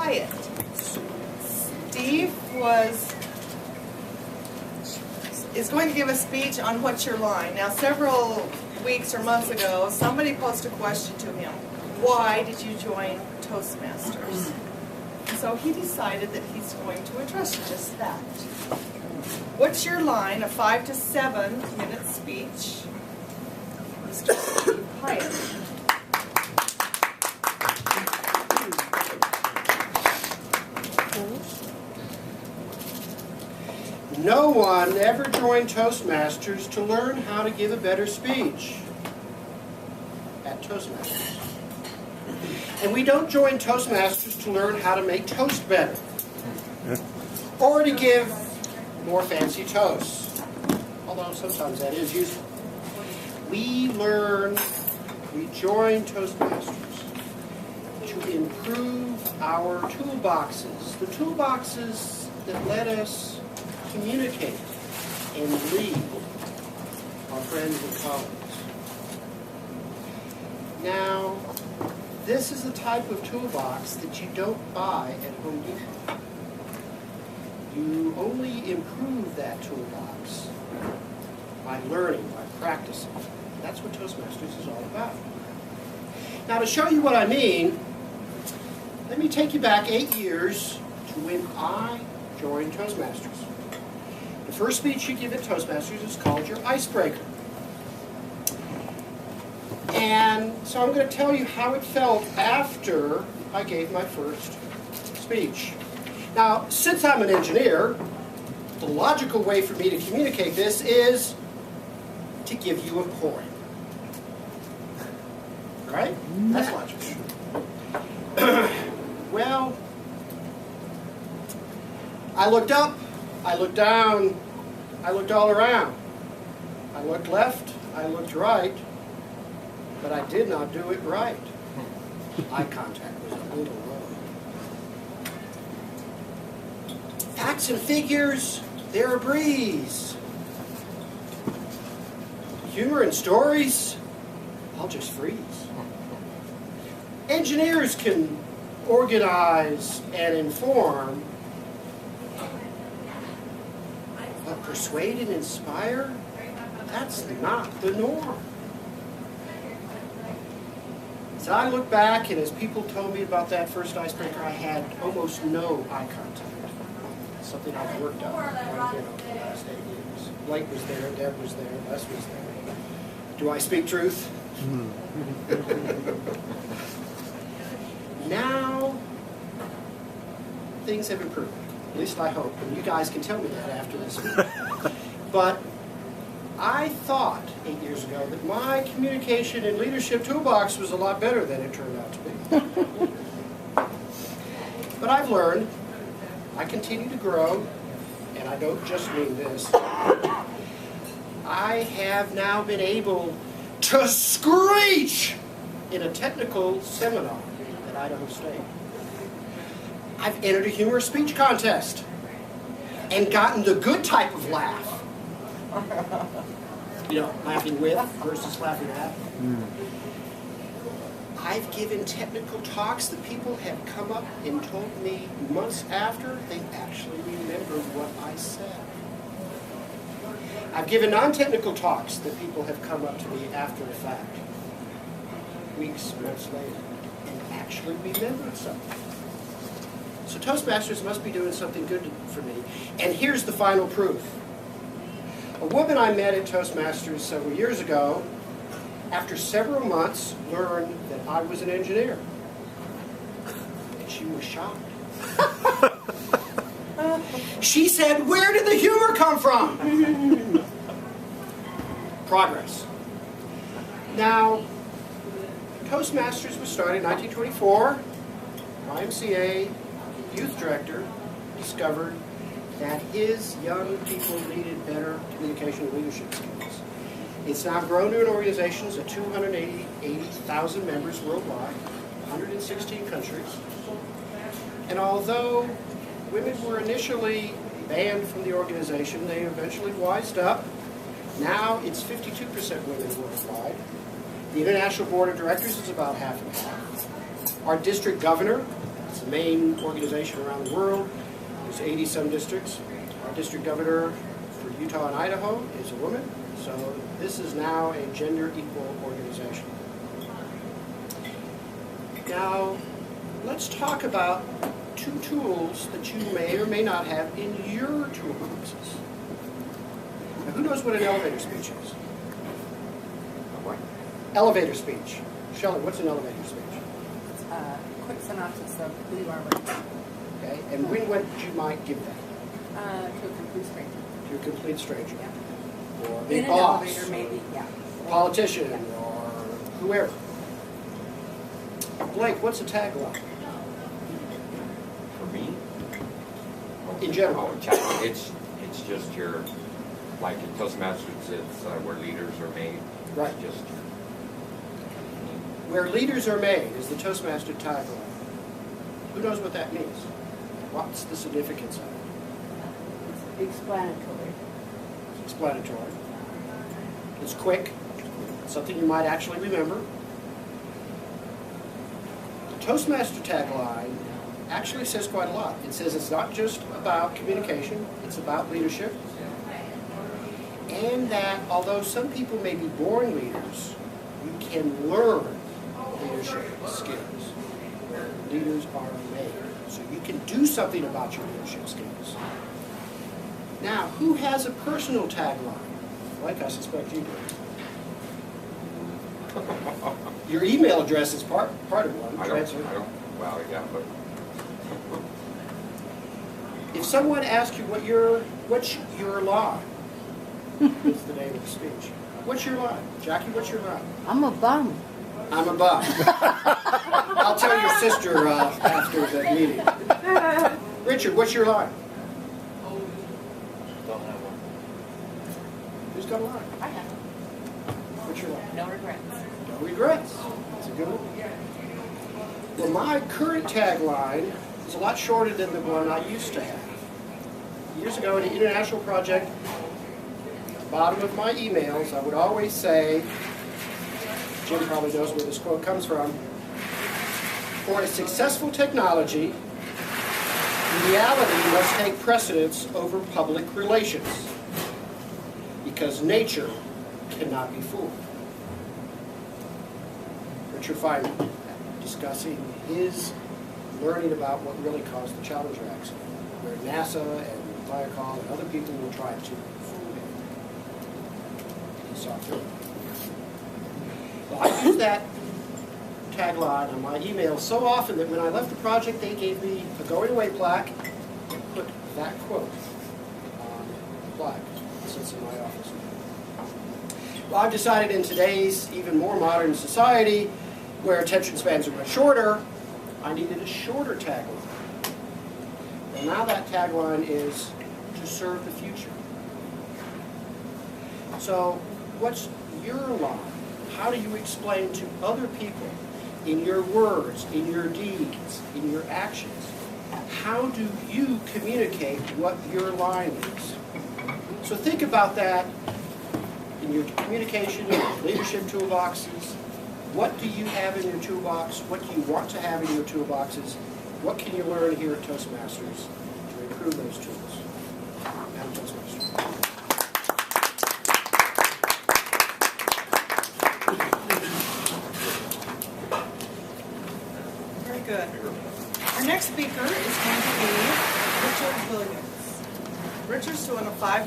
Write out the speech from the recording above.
Piet. Steve is going to give a speech on What's Your Line. Now, several weeks or months ago, somebody posed a question to him. Why did you join Toastmasters? And so he decided that he's going to address just that. What's your line? A 5 to 7 minute speech. Mr. Steve Piet. No one ever joined Toastmasters to learn how to give a better speech at Toastmasters. And we don't join Toastmasters to learn how to make toast better or to give more fancy toasts, although sometimes that is useful. We join Toastmasters to improve our toolboxes, the toolboxes that let us communicate and lead our friends and colleagues. Now, this is the type of toolbox that you don't buy at Home Depot. You only improve that toolbox by learning, by practicing. That's what Toastmasters is all about. Now, to show you what I mean, let me take you back 8 years to when I joined Toastmasters. The first speech you give at Toastmasters is called your icebreaker. And so I'm going to tell you how it felt after I gave my first speech. Now, since I'm an engineer, the logical way for me to communicate this is to give you a poem. Right? That's logical. Well, I looked up, I looked down, I looked all around. I looked left, I looked right, but I did not do it right. Eye contact was a little low. Facts and figures, they're a breeze. Humor and stories, I'll just freeze. Engineers can organize and inform, but persuade and inspire, that's not the norm. So I look back, and as people told me about that first icebreaker, I had almost no eye contact. Something I've worked on quite a bit over the last 8 years. Blake was there, Deb was there, Les was there. Do I speak truth? Now, things have improved. At least I hope. And you guys can tell me that after this week. But I thought 8 years ago that my communication and leadership toolbox was a lot better than it turned out to be. But I've learned, I continue to grow, and I don't just mean this. I have now been able to screech in a technical seminar at Idaho State. I've entered a humorous speech contest and gotten the good type of laugh. You know, laughing with versus laughing at. I've given technical talks that people have come up and told me months after they actually remembered what I said. I've given non-technical talks that people have come up to me after the fact, weeks, months later, and actually remembered something. So Toastmasters must be doing something good for me. And here's the final proof. A woman I met at Toastmasters several years ago, after several months, learned that I was an engineer. And she was shocked. She said, "Where did the humor come from?" Progress. Now, Toastmasters was started in 1924. YMCA youth director discovered that his young people needed better communication and leadership skills. It's now grown to an organization of 280,000 members worldwide, 116 countries. And although women were initially banned from the organization, they eventually wised up. Now it's 52% women worldwide. The International Board of Directors is about half and half. Our district governor, It's the main organization around the world. There's 80-some districts. Our district governor for Utah and Idaho is a woman. So this is now a gender equal organization. Now, let's talk about two tools that you may or may not have in your toolboxes. Now, who knows what an elevator speech is? What? Elevator speech. Shelley, what's an elevator speech? It's a quick synopsis of who you are right now. Okay, and when would you might give that? To a complete stranger. To a complete stranger? Yeah. Or a In big an boss? elevator, maybe, yeah. A politician, or whoever. Blake, what's a tagline? For me? In general. Oh, it's just your, like in Toastmasters, it's where leaders are made. Right. It's just Where leaders are made is the Toastmaster tagline. Who knows what that means? What's the significance of it? It's explanatory. It's explanatory. It's quick. It's something you might actually remember. The Toastmaster tagline actually says quite a lot. It says it's not just about communication, it's about leadership. And that although some people may be born leaders, you can learn leadership skills. Leaders are made. So you can do something about your leadership skills. Now, who has a personal tagline? Like I suspect you do. Your email address is part of one. well, yeah, but If someone asks you what's your line, it's the name of the speech. What's your line? Jackie, what's your line? I'm a bum. I'm a bum. I'll tell your sister after the meeting. Richard, what's your line? don't have one. Who's got a line? I have What's your line? no regrets. No regrets. That's a good one. Well, my current tagline is a lot shorter than the one I used to have. Years ago in an international project, at the bottom of my emails, I would always say, Jim probably knows where this quote comes from, for a successful technology, reality must take precedence over public relations, because nature cannot be fooled. Richard Feynman, discussing his learning about what really caused the Challenger accident, where NASA and Viacom and other people were trying to fool him. He saw through it. Well, I use that tagline on my email so often that when I left the project, they gave me a going away plaque and put that quote on the plaque. It sits in my office. Well, I've decided in today's even more modern society, where attention spans are much shorter, I needed a shorter tagline. And now that tagline is to serve the future. So, what's your line? How do you explain to other people, in your words, in your deeds, in your actions, how do you communicate what your line is? So think about that in your communication, in your leadership toolboxes. What do you have in your toolbox? What do you want to have in your toolboxes? What can you learn here at Toastmasters to improve those tools? Madam Toastmaster. Very good. Our next speaker is going to be Richard Williams. Richard's doing a 5